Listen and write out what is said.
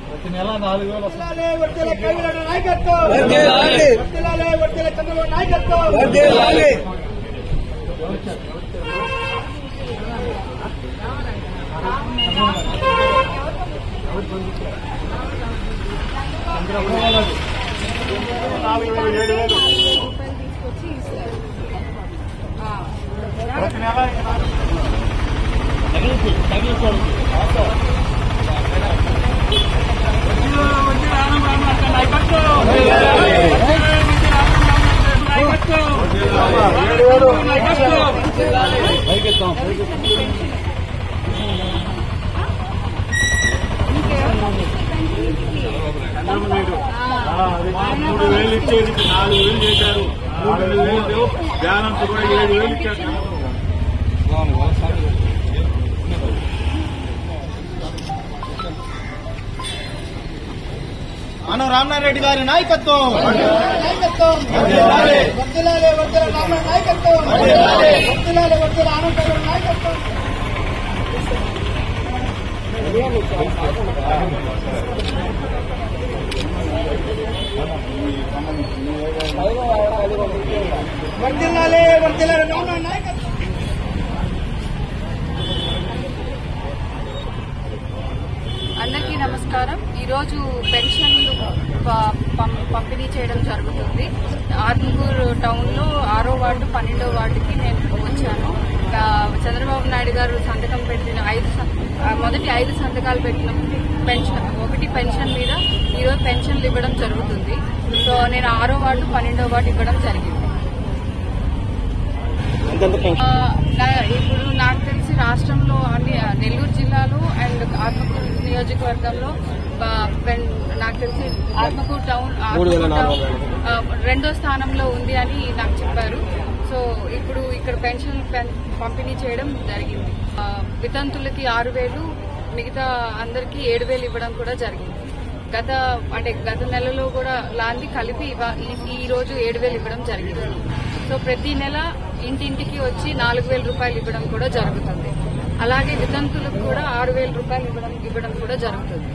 ప్రతి నెల 4,000 వస్తుంది. ఇచ్చేది 4,000 చేశారు. 3,000 బ్యాలెన్స్ కూడా 7,000 ఇచ్చారు. ఆనం రామనారెడ్డి గారి నాయకత్వం. అందరికీ నమస్కారం. ఈరోజు పెన్షన్లు పంపిణీ చేయడం జరుగుతుంది. ఆత్మకూరు టౌన్ లో 6వ వార్డు 12వ వార్డుకి నేను వచ్చాను. చంద్రబాబు నాయుడు గారు సంతకం పెట్టిన మొదటి 5 సంతకాలు పెట్టిన ఒకటి పెన్షన్ మీద ఈరోజు పెన్షన్లు ఇవ్వడం జరుగుతుంది. సో నేను 6వ వార్డు 12వ వార్డు ఇవ్వడం జరిగింది. ఇప్పుడు నాకు తెలిసి రాష్ట్రంలో అన్ని నెల్లూరు జిల్లాలో అండ్ ఆత్మకూరు నియోజకవర్గంలో నాకు తెలిసి ఆత్మకూరు టౌన్ 2వ స్థానంలో ఉంది అని నాకు చెప్పారు. సో ఇప్పుడు ఇక్కడ పెన్షన్ పంపిణీ చేయడం జరిగింది. వితంతులకి 6,000, మిగతా అందరికీ 7,000 ఇవ్వడం కూడా జరిగింది. గత నెలలో కూడా లాంటి కలిపి ఈ రోజు 7,000 ఇవ్వడం జరిగింది. సో ప్రతి నెల ఇంటింటికి వచ్చి 4,000 రూపాయలు ఇవ్వడం కూడా జరుగుతుంది. అలాగే వితంతులకు కూడా 6,000 రూపాయలు ఇవ్వడం కూడా జరుగుతుంది.